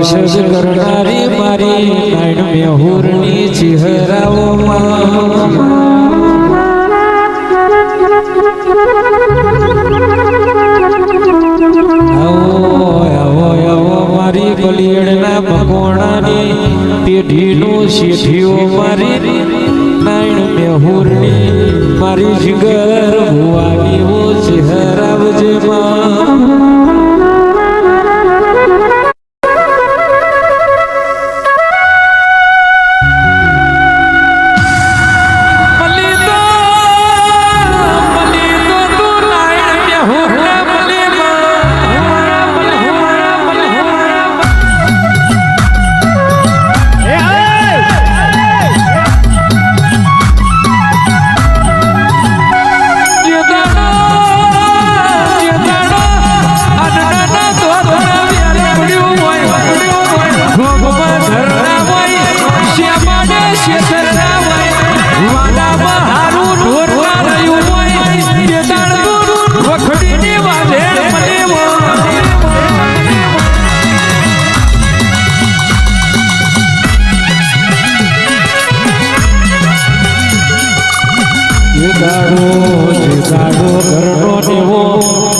વાસજ કરનારી મારી નાયણ મેહુરની ચહેરાઓમાં મારી બલિયડના મકોણાની પેઢીનું શેઠીઓ મારી નાયણ મેહુરની મારી જીગર ભુવાનીઓ ચહેરાવજે માં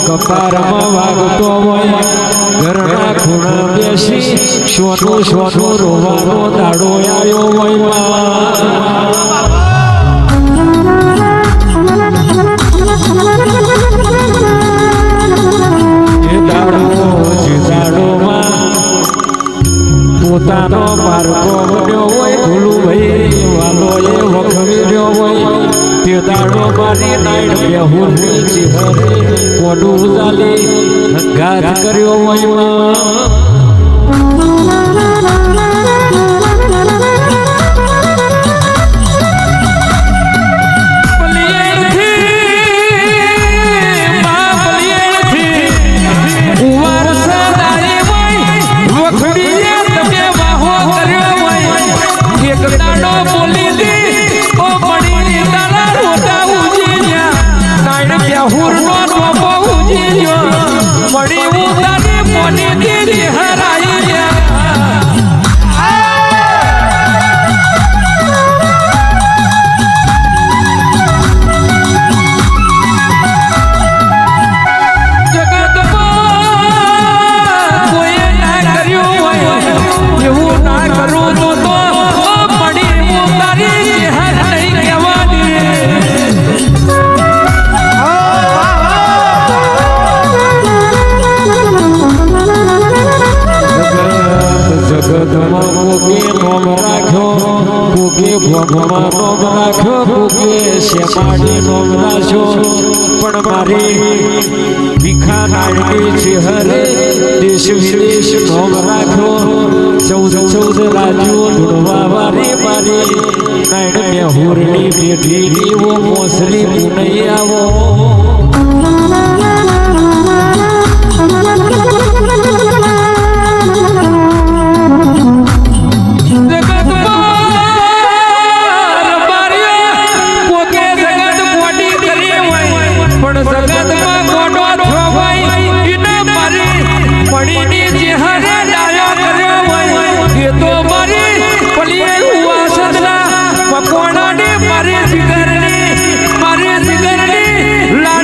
કપારમાં વાગતો હોય ઘરના ખૂણા બેસી સોનું સોનું રોવાનો દાડો આવ્યો હોય એ દાડો જે દાડોમાં પોતાનો માર્ગો બન્યો હોય ભૂલુભાઈ વાલો એ વખવી રહ્યો હોય તે દાડો મારી નાયણ મેહુરની ચહેરે કોડું ઉજાલી ઘાત કર્યો હોય ભગવાન નોમ રાખ્યો ભૂકે શેમાડી નોમ રાખ્યો પણ મારી ભીખા નાયણની ચહેરે દેશ વિદેશ નોમ રાખ્યો 14 રાજ્યો ઢૂંઢવા વારી મારી નાયણ મેહુરની પેઢીની વો મોસરી પુનઈ આવો મારી જીગરની લાડ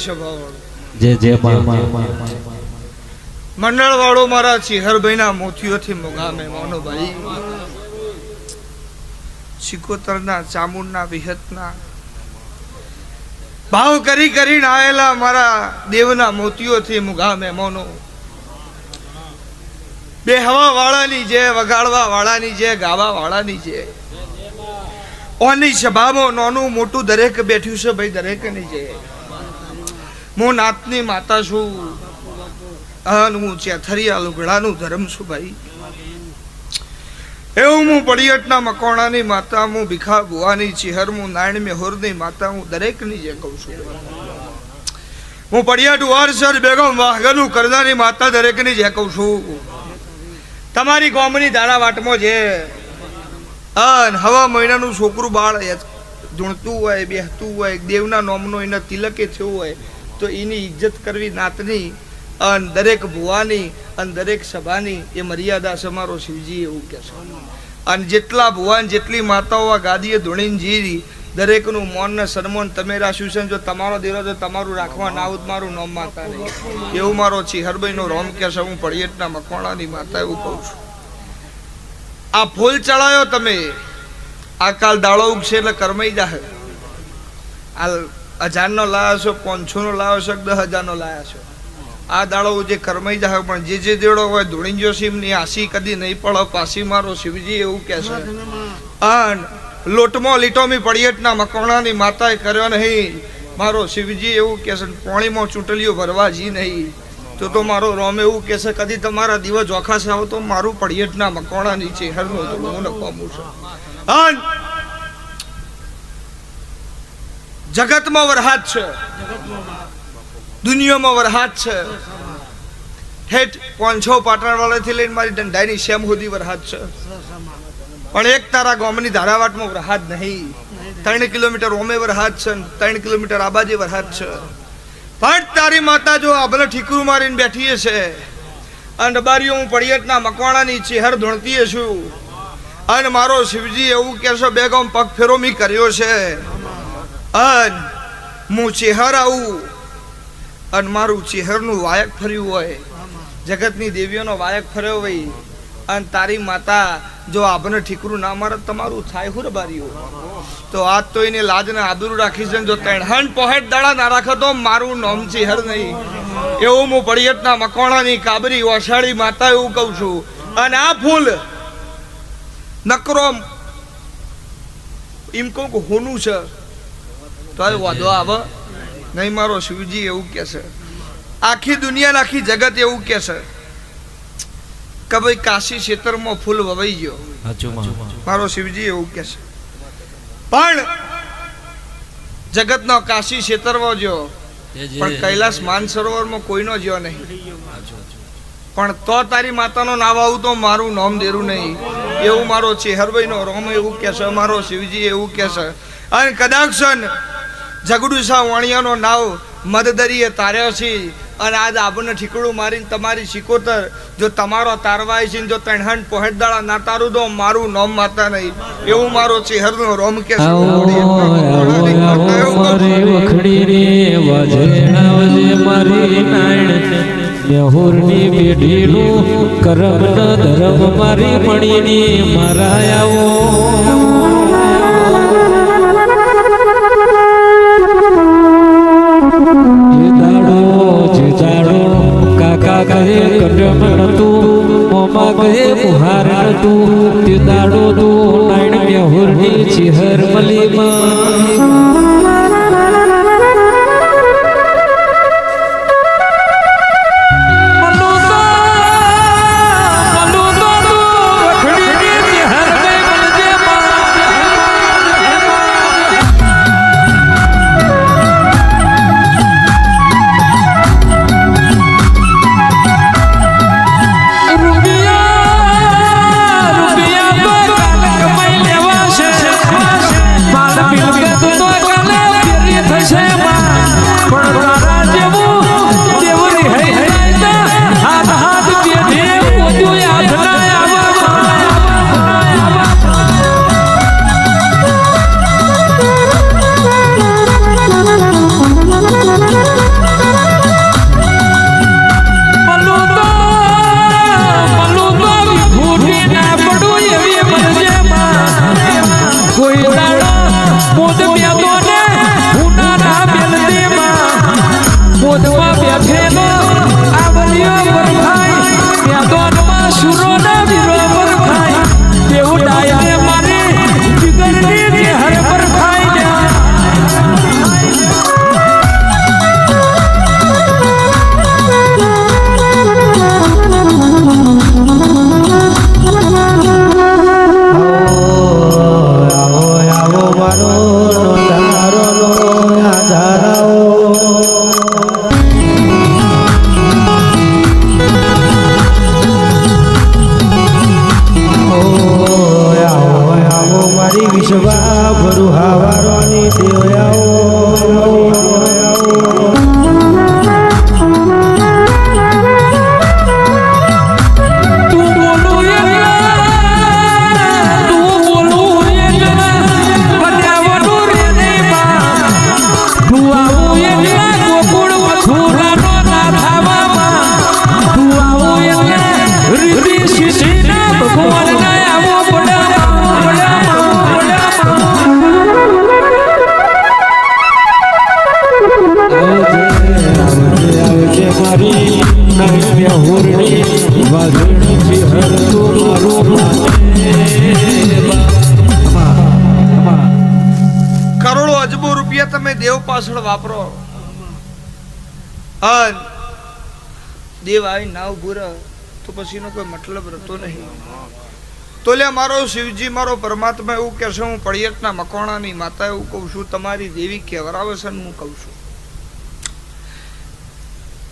સભાવાળો જે જે મંડળ વાળો મારા ચિહરભાઈના મોતીઓથી મોગા મહેમાનો ભાઈ સિકોતરના ચામુંડના વિહતના ભાવ કરી કરીને આવેલા મારા દેવના મોતીઓથી મોગા મહેમાનો બે હવા વાળાની જે વગાડવા વાળાની જે ગાવા વાળાની જે ઓની સભામાં નાનું મોટું દરેક બેઠ્યું છે ભાઈ દરેકની જે હું નાતની માતા છું અને હું ચેથરિયા લુગડાનું ધર્મ છું ભાઈ એવું હું પડિયટના મકોણાની માતા હું ભીખા ભુવાની ચિહર હું નારાયણ મેહોરની માતા હું દરેકની જે કહું છું હું પડિયટ વારસર બેગમ વાઘનું કરનારી માતા દરેકની જે કહું છું તમારી ગામની દાડાવાટમાં જે અન હવા મહિનાનું છોકરું બાળ ધૂણતું હોય બેહતું હોય દેવના નોમનો એના તિલકે થયું હોય તો એની ઇજ્જત કરવી નાતની અને દરેક ભુવાની અને દરેક સભાની એ મર્યાદા સમારો શિવજી એવું કહે છે અને જેટલા ભુવાન જેટલી માતાઓ આ ગાદીએ ધૂણીને જીરી દરેકનું મોન ને સન્માન તમે રાખ્યું છે જો તમારો દેરો જો તમારું રાખવા ના આવું મારું નામ માતા નહીં એવું મારો ચિહરભાઈનો રોમ કહે છે હું પડિયટના મકવાણાની માતા એવું કહું છું આ ફૂલ ચડાયો તમે આ કાલ દાડો ઉગશે એટલે કરમાઈ જાહે આ 1000નો લાવ્યો છો 500નો લાવ્યો છો 10,000નો લાવ્યા છો આ દાડો જે કરમાઈ જાય પણ જે દેડો હોય ધૂણી ગયો સિમની આસી કદી નહીં પડો પાસી મારો શિવજી એવું કહે છે અને લોટમાં લીટોમી પડિયટના મકવાણાની માતાએ કર્યો નહીં મારો શિવજી એવું કહે છે પોણીમાં ચૂંટલીઓ ભરવા જી નહીં તો મારો રોમ એવું કહે છે કદી તમારા દિવસ જોખા છે તો મારું પડિયટના મકવાણાની છે હરનો તો હું નકામું છું અને જગતમાં વરહાદ છે દુનિયામાં વરહાદ છે હેઠ 500 પાટણવાળાથી લઈને મારી દંડાઈની શેમ સુધી વરહાદ છે પણ એક તારા ગામની ધારાવાટમાં વરહાદ નહીં 3 કિલોમીટર ઓમે વરહાદ છે 3 કિલોમીટર આબાજે વરહાદ છે પણ તારી માતા જો આપણે ઠીકરું મારીને બેઠી છે અને બારીઓ હું પડિયટના મકવાણાની ચેહર ધૂણતી છું અને મારો શિવજી એવું કહેશો બેગમ પગ ફેરો મી કર્યો છે અને હું ચેહર આવું અને મારું ચેહરનું વાયક ફર્યું હોય જગતની દેવીઓનો વાયક ફર્યો હોય અને તારી માતા જો આપણે ઠીકરું ના મારે તમારું થાય હું બારીઓ તો આજ તો એને લાજને આબરૂ રાખી છે જો 3 પોહેટ દાડા ના રાખો તો મારું નામ ચેહર નહીં એવું હું પડિયટના મકવાણાની કાબરી ઓશાળી માતા એવું કહું છું અને આ ફૂલ નકરો એમ કહું કે હોનું છે તો વાદો આવે નહીં મારો શિવજી એવું કહે છે આખી દુનિયા આખી જગત એવું કહે છે કે ભાઈ કાશી ક્ષેત્રમાં ફૂલ વવાઈ ગયો મારો શિવજી એવું કહે છે પણ જગતનો કાશી ક્ષેત્રમાં ગયો પણ કૈલાસ માનસરોવરમાં કોઈનો જ્યો નહીં પણ તો તારી માતાનો નામ આવું તો મારું નામ દેરું નહીં એવું મારો ચેહરભાઈનો રોમ એવું કહે છે મારો શિવજી એવું કહે છે અને કદાચ જગડુસા વાણિયાનો નાવ મદદરીએ તાર્યો છે અને આજ આપણને ઠીકડું મારીને તમારી શિકોતર જો તમારો તારવાય છે જો 3 પોહેટ દાડા ના તારું તો મારું નામ માતા નહીં એવું મારો ચેહરનો રોમ કે છે વખડી રે વજેણા વજે મારી નાયણ મેહુરની બેડીનું કરમ ન ધરમ મારી મણીની મારા આવો કાકા કહે કટમ નતું મોમા કહે બુહાર નતું તે દાડો તો નાયણ મેહુરની ચિહર મલીમાં રૂપિયા તો કાલે કમાઈ લેવા છે માલ મિલકત તો હોરણી વાઘણ ચિહર તો મારું કરોડો અજબો રૂપિયા તમે દેવ પાછળ વાપરો અન દેવ આવી ના ઉભું રહે તો પછી નો કોઈ મતલબ રહેતો નહીં. તો લે મારો શિવજી મારો પરમાત્મા એવું કહે છે, હું પળિયટના મકોણાની માતા એવું કહું છું, તમારી દેવી કેવરાવે છે હું કહું છું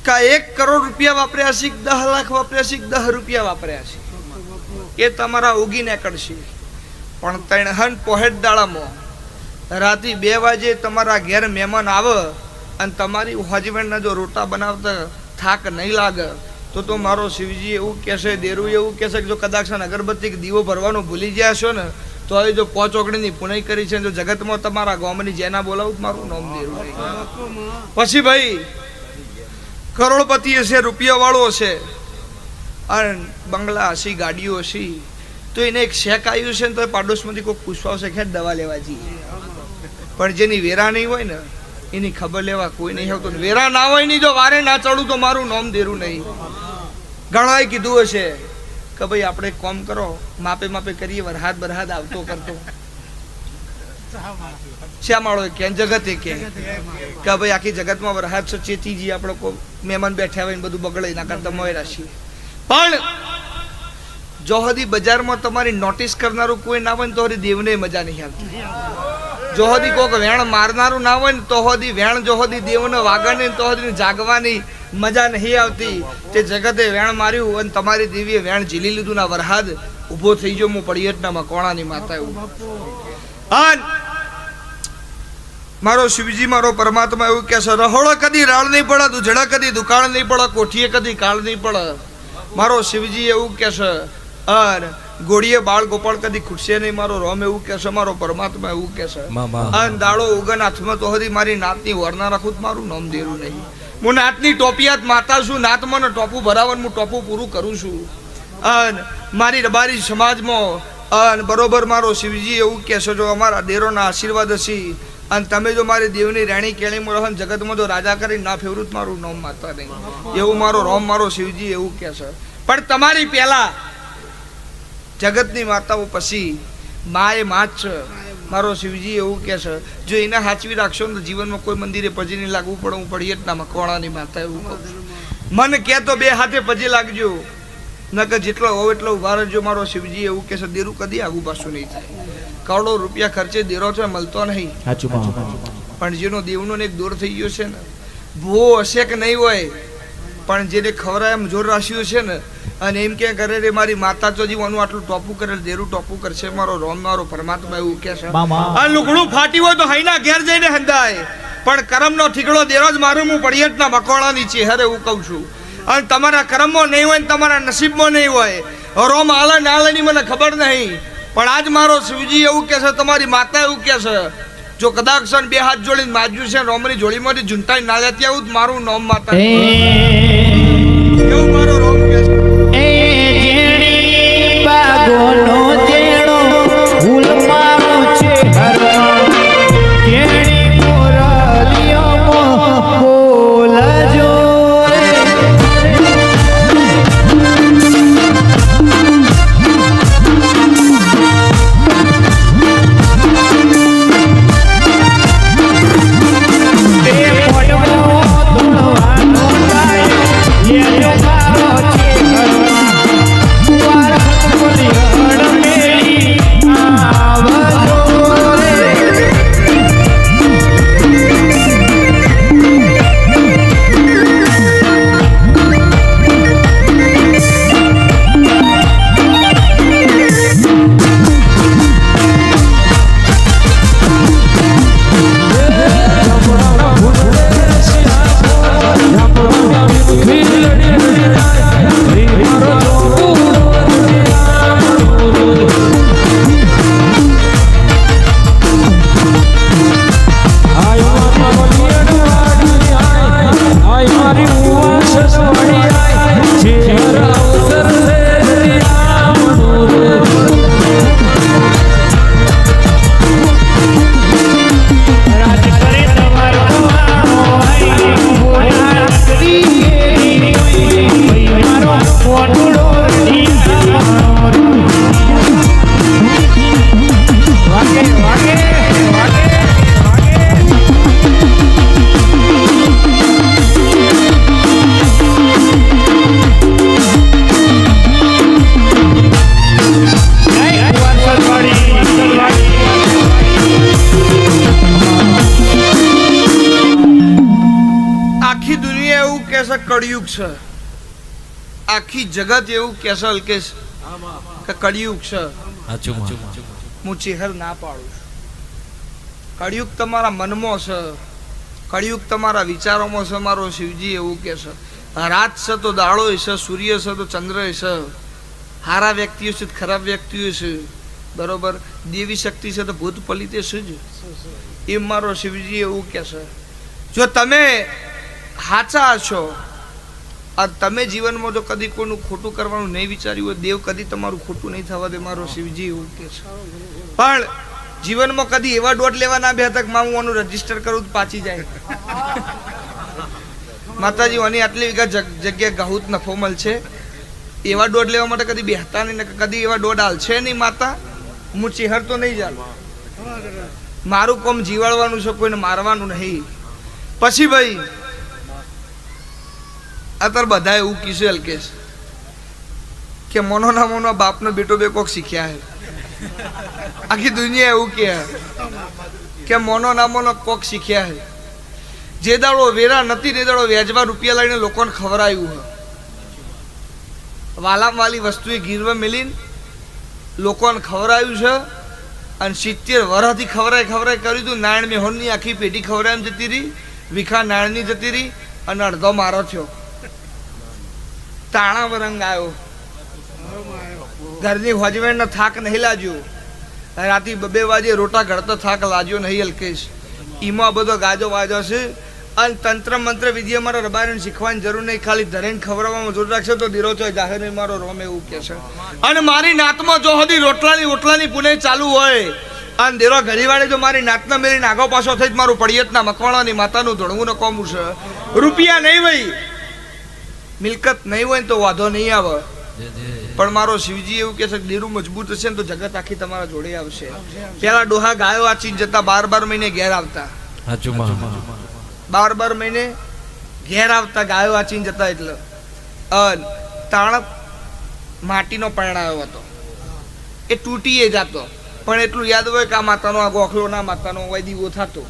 કા 1 કરોડ રૂપિયા વાપર્યા છે, 10 લાખ વાપર્યા છે, 10 રૂપિયા વાપર્યા છે, એ તમારા ઉગીને કરશે. પણ તણહન પોહેટ દાડામાં રાતે 2 વાગે તમારા ઘેર મહેમાન આવે અને તમારી હસબન્ડના જો રોટા બનાવતા થાક નહીં લાગે તો મારો શિવજી એવું કહેશે, દેરું એવું કહેશે કે જો કદાચ અગરબત્તી કે દીવો ભરવાનો ભૂલી ગયા છો ને તો હવે જો 5 ઓગણીની પુનાઈ કરી છે, જો જગતમાં તમારા ગામની જેના બોલાવું મારું નામ દેરું નહીં. પછી ભાઈ કરોડપતિ હશે, રૂપિયા વાળો હશે અને બંગલા હશે, ગાડીઓ હશે, તો એને એક શેક આવ્યું છે ને તો પાડોશમાંથી કોઈ પૂછવા આવશે ખેર દવા લેવા જઈએ. પણ જેની વેરા નહીં હોય ને એની ખબર લેવા કોઈ નહીં આવતું. વેરા ના હોય નહીં, જો વારે ના ચડું તો મારું નામ દેરું નહીં. ઘણાએ કીધું હશે કે ભાઈ આપણે કોમ કરો, માપે માપે કરીએ, વરહાદ બરહાદ આવતો કરતો શ્યામાળો કે જગતે કે ભાઈ આખી જગતમાં વરહાદ છે, ચેતીજી આપણે કોઈ મહેમાન બેઠા હોય ને બધું બગડે ના કરતા મોયરા છીએ. પણ જો હદી બજારમાં તમારી નોટિસ કરનારું કોઈ ના હોય ને તો હરી દેવને મજા નહીં આવતી. જો હદી કોક વેણ મારનારું ના હોય ને તો હદી વેણ, જો હદી દેવને વાગવાની તો હદી જાગવાની મજા નહીં આવતી. તે જગતે વેણ માર્યું અને તમારી દેવીએ વેણ ઝીલી લીધું ના વરહાદ ઉભો થઈ ગયો. હું પળિયટના મકોણાની માતા એવું. અને મારો શિવજી મારો પરમાત્મા એવું કહે છે, રહોળો કદી રાળ નહીં પડે, દુજડા કદી દુકાળ નહીં પડે, કોઠીએ કદી કાળ નહીં પડે. મારો શિવજી એવું કહે છે. અને ગોળીએ બાળ ગોપાળ કદી ખૂટશે નહીં, મારો રોમ એવું કહે છે, મારો પરમાત્મા એવું કહે છે. અને દાડો ઉગન હાથમાં તો હરી મારી નાતની વરના રાખું મારું નામ દેરું નહીં. હું નાતની ટોપિયાત માતા છું, નાત મને ટોપું ભરાવાનું હું ટોપું પૂરું કરું છું. અને મારી રબારી સમાજમાં અને બરોબર મારો શિવજી એવું કહે છે, જો અમારા દેરોના આશીર્વાદ હશે અને તમે જો મારી દેવની રાણી કેળીમાં રહો ને જગતમાં જો રાજા કરી ના ફેવરું મારું નામ માતા નહીં. એવું મારો રોમ મારો શિવજી એવું કહે છે. પણ તમારી પહેલા જગતની માતાઓ પછી મા એ માં જ છે. મારો શિવજી એવું કહે છે, જો એને સાચવી રાખશો ને તો જીવનમાં કોઈ મંદિરે પજી નહીં લાગવું પડે. હું પળિયટના મકવાણાની માતા એવું કહું છું. મન કે તો 2 હાથે પજી લાગજો, નકર જેટલો હોવ એટલો ઉભા રહેજો. મારો શિવજી એવું કહે છે, દેરું કદી આગુ પાછું નહીં થાય. કરોડો રૂપિયા ખર્ચે દેરો છે મળતો નહીં. પણ જેનો દેવનો એક દોર થઈ ગયો છે ને, ભૂવો હશે કે નહીં હોય, પણ જેને ખવરાય એમ જોર રાખ્યું છે ને, અને એમ કે કરે રે મારી માતા તો જીવવાનું આટલું ટોપું કરે, દેરું ટોપું કરશે. મારો રોમ મારો પરમાત્મા એવું કહે છે. આ લુગડું ફાટી હોય તો હૈના ઘેર જઈને હંધાય, પણ કરમનો ઠીકડો દેરો જ મારું. હું પળિયટના મકોણાની ચેહરે એવું કહું છું. અને તમારા કર્મમાં નહીં હોય ને તમારા નસીબમાં નહીં હોય, રોમ આલે ના આલે ની મને ખબર નહીં, પણ આજ મારો શિવજી એવું કહે છે, તમારી માતા એવું કહે છે, જો કદાચ 2 હાથ જોડીને માજ્યું છે રોમની જોડીમાંથી ઝૂંટાઈ ના લેતી આવું મારું નામ માતા એવું મારો રોમ કહે છે. Yeah. કળિયુગ છે. આખી જગત એવું કહેશે અલ્કેશ કે કળિયુગ છે. હું ચહેર ના પાડું છું. કળિયુગ તમારા મનમાં છે, કળિયુગ તમારા વિચારોમાં છે. મારો શિવજી એવું કહે છે. રાત છે તો દાડો છે, સૂર્ય છે તો ચંદ્ર છે, સારા વ્યક્તિઓ છે ખરાબ વ્યક્તિઓ છે, બરોબર. દેવી શક્તિ છે તો ભૂત પલિતે છે જ. એ મારો શિવજી એવું કહે છે. જો તમે સાચા છો અને તમે જીવનમાં જો કદી કોઈનું ખોટું કરવાનું નહીં વિચાર્યું હોય, દેવ કદી તમારું ખોટું નહીં થવા દે. મારો શિવજી એવું કહે છે. પણ જીવનમાં કદી એવા દોઢ લેવા ના બેઠા કે હું આનું રજીસ્ટર કરું તો પાછી જાય. માતાજી આની આટલી વીઘા જગ્યા ગાહુત નફો મળશે, એવા દોઢ લેવા માટે કદી બેહતા નહીં, કદી એવા દોઢ હાલશે નહીં. માતા હું ચહેર તો નહીં જાણ. મારું કોમ જીવાડવાનું છે, કોઈને મારવાનું નહીં. પછી ભાઈ અત્યારે બધા એવું કીધું અલ્કેશ કે મોનો ના મોનો બાપનો બેટો બે કોક શીખ્યા હે. આખી દુનિયા એવું કહે કે મોનો ના મોનો કોક શીખ્યા હે. જે દાડો વેરા નથી તે દાડો વ્યાજમાં રૂપિયા લઈને લોકોને ખવડાવ્યું હે. વાલામ વાલી વસ્તુએ ગીરવા મેલીને લોકોને ખવડાવ્યું છે. અને 70 વર્ષથી ખવડાય કર્યું હતું. નારાયણ મેહોરની આખી પેઢી ખવડાય જતી રહી, વિખા નારાયણની જતી રહી અને અડધો મારો થયો. તાણા વરંગ આવ્યો. ઘરની હોજવેણનો થાક નહીં લાગ્યો. રાતે 2 વાગે રોટા ઘડતો થાક લાગ્યો નહીં અલ્કેશ. એમાં બધો ગાજો વાજો છે. અને તંત્ર મંત્ર વિધિ અમારા રબારીને શીખવાની જરૂર નહીં, ખાલી ધરેને ખવડાવવામાં જોર રાખશે તો ધીરો છો જાહેર નહીં. મારો રોમ એવું કહે છે. અને મારી નાતમાં જો હદી રોટલાની પુને ચાલુ હોય અને દેરો ઘડીવાળે જો મારી નાતના મેળીને આગો પાછો થઈ મારું પડિયતના મકવાણાની માતાનું ધોળવું ન કોમું છે. રૂપિયા નહીં ભાઈ, મિલકત નહીં હોય ને તો વાંધો નહીં આવે. પણ મારો શિવજી એવું કહે છે કે દેરું મજબૂત હશે ને તો જગત આખી તમારા જોડે આવશે. પેલા ડોહા ગાયો આચી જતા 12 મહિને ઘેર આવતા. 12 મહિને ઘેર આવતા ગાયો વાંચીને જતા. એટલે તાણ માટીનો પરણાયો હતો, એ તૂટીએ જતો. પણ એટલું યાદ હોય કે આ માતાનો આ ગોખલો ના માતાનો હોય દીવો થતો.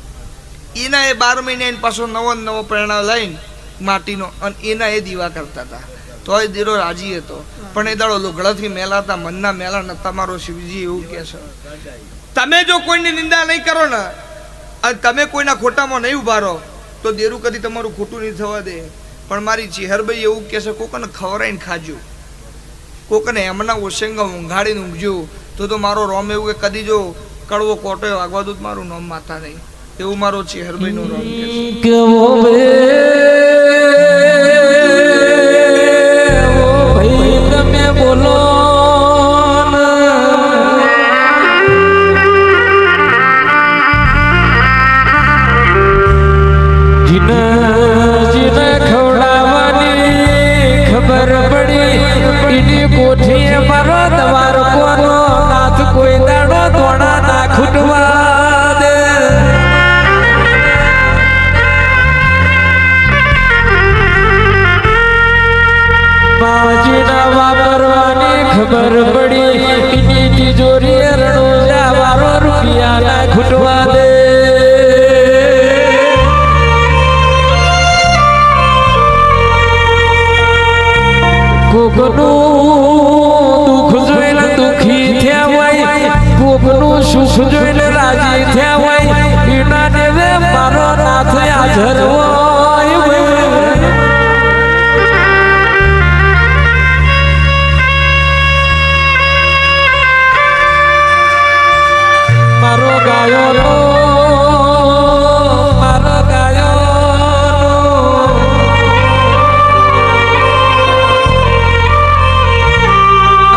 એના એ 12 મહિને એને પાછો નવો પરણાવ લઈને માટીનો અને એના એ દીવા કરતા હતા. તો એ દીરો રાજી હતો. પણ એ દાડો લુગડાથી મેલાતા, મનના મેલા નતા. મારો શિવજી એવું કહે છે તમે જો કોઈની નિંદા નહીં કરો ને અને તમે કોઈના ખોટામાં નહીં ઉભા રહો તો દેરું કદી તમારું ખોટું નહીં થવા દે. પણ મારી ચેહરભાઈ એવું કહે છે કોકને ખવડાવીને ખાજો, કોકને એમના ઓશેંગા ઊંઘાડીને ઊંઘજો તો મારો રોમ એવું કે કદી જો કડવો કોટો વાગવા દો મારું નામ માતા નહીં. એવું મારો ચેહરભાઈ નો રોમ કે તમે બોલો ખબર પડી એની તિજોરી રણોજા વારો રૂપિયા ના ખૂટવા દે. કોકનું દુઃખ જોઈને દુઃખી થયા હોય, કોકનું સુખ જોઈને રાજી થયા હોય, એના દેવે મારો નાથ હાજર હોય. મારો ગાયો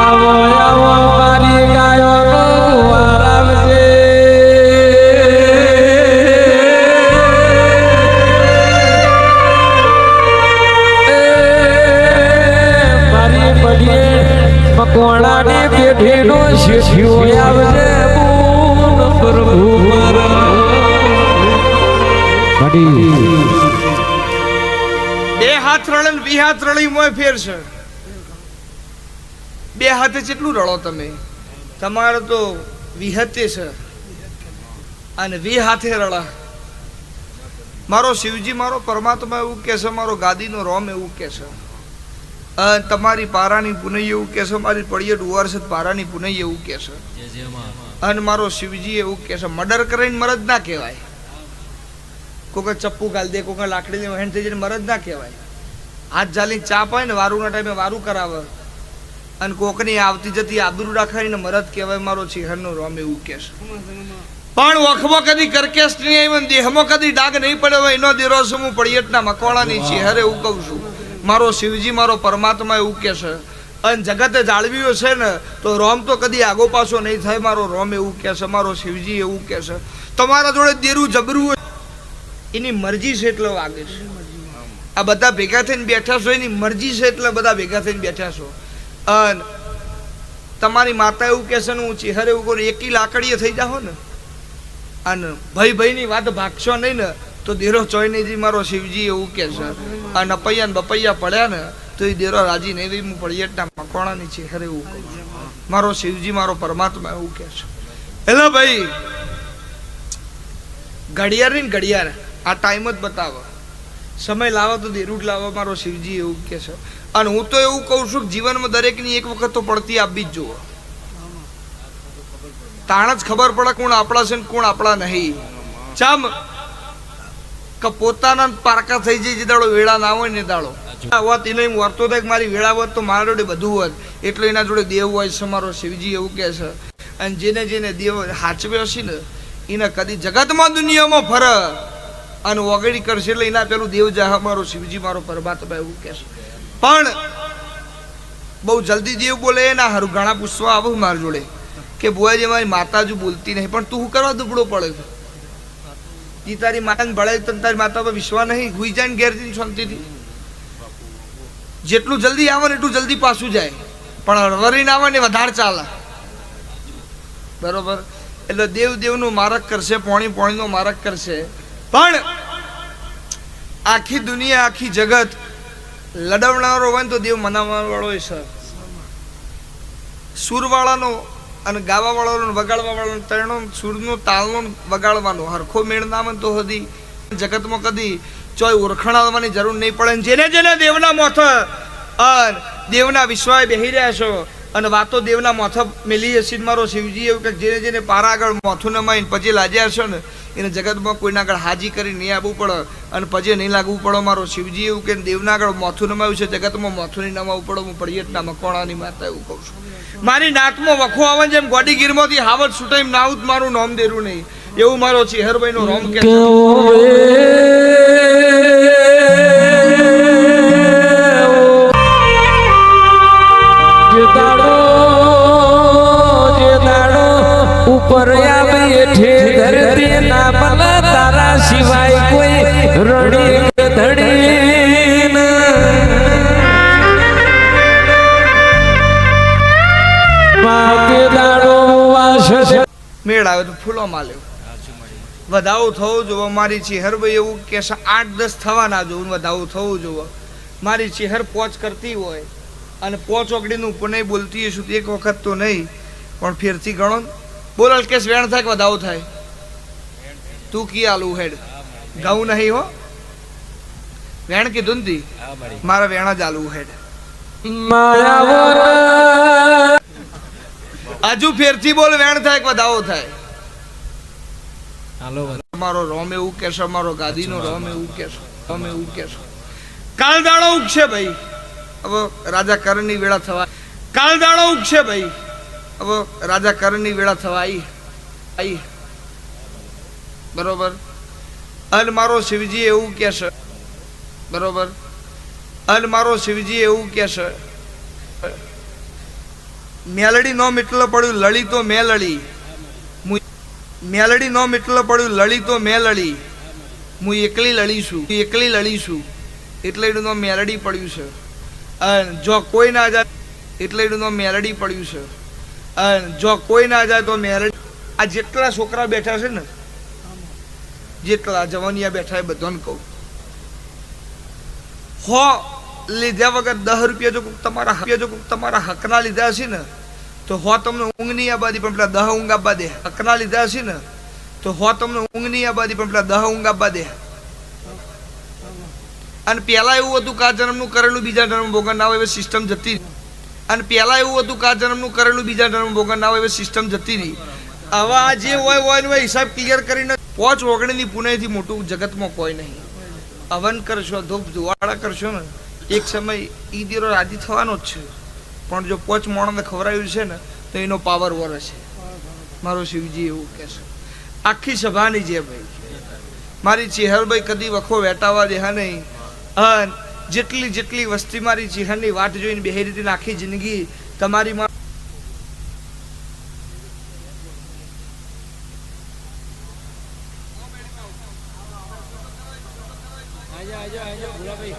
આવો મારી ગાયો આરામજે. મારી બલીએ મકોણાની પેઢીનો શિષ્યો આવજે. બે હાથ રળે ને 20 હાથ રળી મોય ફેર છે. 2 હાથે કેટલું રળો તમે? તમારે તો 20 છે અને 20 હાથે રળા. મારો શિવજી મારો પરમાત્મા એવું કહે છે, મારો ગાદીનો રોમ એવું કહે છે, તમારી પારાની પુનઈ એવું કહે છે, મારી પડિયટ ઉવારસદ પારાની પુનઈ એવું કહે છે. અને મારો શિવજી એવું કહે છે મર્ડર કરીને મરદ ના કહેવાય. કોકે ચપ્પુ ગાલ દે, કોકે લાકડી હેન્ડ થઈ જાય મરદ ના કહેવાય. હાથ જાલી ચા પાય ને વારુના ટાઈમે વારું કરાવે અને કોકની આવતી જતી આબરૂ રાખાઈને મરદ કહેવાય. મારો ચિહરનો રોમ એવું કહે છે. પણ વખમાં કદી કરકેશ નહીં આવી, દેહમાં કદી ડાઘ નહીં પડ્યો હોય એનો દેરો છે હું પડિયટના મકવાણાની ચિહર એવું કહું છું. મારો શિવજી મારો પરમાત્મા એવું કહે છે. અને જગતે જાળવ્યો છે ને તો રોમ તો કદી આગો પાછો નહીં થાય. મારો રોમ એવું કહે છે, મારો શિવજી એવું કહે છે. તમારા જોડે દેરું જબરું એની મરજી છે એટલે વાગે છે. આ બધા ભેગા થઈને બેઠા છો એની મરજી છે એટલે બધા ભેગા થઈને બેઠા છો. અને તમારી માતા એવું કહે છે ને હું ચિહર એવું કરું એકી લાકડીએ થઈ જાઓ ને અને ભાઈ ની વાત ભાગશો નહીં ને તો દેરો ચોય નહીં. મારો શિવજી એવું કહે છે. અને અપૈયા ને બપૈયા પડ્યા ને તો એ દેરો રાજી નહીં રહી. હું પડિયટના મકોણાની ચિહર એવું કહું છું. મારો શિવજી મારો પરમાત્મા એવું કહે છે. એટલે ભાઈ ઘડિયાળ ની ઘડિયાળ આ ટાઈમ જ બતાવો, સમય લાવો તો દેરું જ લાવો. મારો શિવજી એવું કહે છે. અને હું તો એવું કહું છું કે જીવનમાં દરેકની એક વખત તો પડતી આપવી જ જુઓ. તાણ જ ખબર પડે કોણ આપણા છે ને કોણ આપણા નહીં. ચમ કે પોતાના પારકા થઈ જાય જે દાડો વેળા ના હોય ને દાડો હોત એને હું વર્તો થાય મારી વેળા હોત તો મારા જોડે બધું હોત. એટલે એના જોડે દેવ હોય છે. મારો શિવજી એવું કહે છે. અને જેને જેને દેવ હાચવ્યો છે ને એને કદી જગતમાં દુનિયામાં ફરે અને વગડી કરશે એટલે એના પેલું દેવ જાહ. મારો શિવજી મારો પરમાત્મા એવું કહે છે. પણ બહુ જલ્દી દેવ બોલે એના હારું ઘણા પૂછવા આવું મારા જોડે કે બોય મારી માતા જ બોલતી નહીં. પણ તું શું કરવા દુબળો પડે છે? ઈ તારી માતાને ભળે તને તારી માતા પર વિશ્વાસ નહીં. હુઈ જાય ને ઘેરથી શાંતિથી. જેટલું જલ્દી આવે ને એટલું જલ્દી પાછું જાય. પણ હળવરીને આવે ને વધારે ચાલે. બરોબર. એટલે દેવ દેવનું મારક કરશે, પોણી પોણીનો મારક કરશે. પણ આખી દુનિયા આખી જગત લડવનારો હોય ને તો દેવ મનાવવા વાળો છે. સુરવાળાનો અને ગાવા વાળાનો વગાડવા વાળાનો ત્રણનો સુરનો તાલનો વગાડવાનો હરખો મેળ ના આવે તો હદી જગતમાં કદી ચોય ઓળખાણવાની જરૂર નહીં પડે. જેને જેને દેવના મોથ દેવના વિશ્વાય બેહી રહ્યા છો અને વાતો દેવના મોથ મેલી હશે. મારો શિવજી એવું કે જેને જેને પારા આગળ મોથું નમાઈને પછી લાજ્યા છો ને એને જગતમાં કોઈના આગળ હાજી કરી નહીં આવવું પડે અને પછી નહીં લાગવું પડે. મારો શિવજી એવું કે દેવના આગળ મોથું નમાવ્યું છે જગતમાં મોથું નહીં નમાવવું પડે. હું પડિયટના મકોણાની માતા એવું કહું છું. મારી નાકમાં વખો આવે જેમ ગોડી ગીરમાંથી હાવત છૂટાઈ ના આવું મારું નામ દેરું નહીં એવું મારો ચિહરભાઈ નો રોમ કે ઉપર બેઠે ધરતી ના મને તારા સિવાય કોઈ રડી ધડી મેળ આવે તો ફૂલો માલ્યો વધાવો થવો જોવો. મારી ચિહરભાઈ એવું કે 8-10 થવા ના જોવું વધાવો થવું જોવો. મારી ચિહર પોચ કરતી હોય અને પોચ ઓગડીનું પુનઃ બોલતી હશું તો એક વખત તો નહીં પણ ફેરથી ગણો બોલ અલ્કેશ વેણ થાય કે વધાવો થાય. તું કી આલુ હેડ ગાઉં નહીં હો વેણ કીધું ને મારા વેણ જ આલુ હેડ હજુ ફેરથી બોલ વેણ થાય કે વધાવો થાય. મારો રોમ એવું કેશે, મારો ગાદીનો રોમ એવું કેશે, રોમ એવું કેશે. કાળ દાડો ઉગશે ભાઈ. હવે રાજા કરણની વેળા થવા કાળ દાડો ઉગશે ભાઈ. હવે રાજા કરણની વેળા થવા આવી બરોબર. અને મારો શિવજી એવું કહેશે બરોબર. અને મારો શિવજી એવું કહેશે મેલડી નો મીટલો પડ્યું લળી તો મેં લળી. મેલડી નો મીટલો પડ્યું લળી તો મેં લળી. હું એકલી લડીશું, એકલી લડીશું એટલે એનું નામ મેલડી પડ્યું છે. અને જો કોઈ ના જાય એટલે એનું નામ મેલડી પડ્યું છે. અને જો કોઈ ના જાય તો મેલડી. આ જેટલા છોકરા બેઠા છે ને જેટલા જવાનિયા બેઠા એ બધાને કહું હો લીધા વગર 10 રૂપિયા જો તમારા હકના લીધા છે ને તો હો તમને ઊંઘ નહીં આબાદી પણ પેલા 10 ઊંઘ આપવા દે. હકના લીધા છે ને તો હો તમને ઊંઘ નહીં આબાદી પણ પેલા 10 ઊંઘ આપવા દે. અને પહેલા એવું હતું કે આ જન્મનું કરેલું બીજા જન્મ ભોગવવા ના હોય એવી સિસ્ટમ જતી રહી. અને પહેલા એવું હતું કે આ જન્મનું કરેલું બીજા જન્મ ભોગવવા ના હોય એવી સિસ્ટમ જતી રહી. હવે આ જે હોય ને હિસાબ ક્લિયર કરીને 5 ઓગણીની પુણ્યથી મોટું જગતમાં કોઈ નહીં. હવન કરશો, ધૂપ ધુવાડા કરશો ને, એક સમય ઈ દીરો રાજી થવાનો જ છે. પણ જો 5 માણસને ખવડાવ્યું છે ને તો એનો પાવર વર છે. મારો શિવજી એવું કહે છે. આખી સભાની જે ભાઈ મારી ચેહરભાઈ કદી વખો વેટાવા દેહા નહીં. જેટલી વસ્તી મારી ચેહરની વાટ જોઈને બેહી રીતે આખી જિંદગી તમારી ભૂલાભાઈ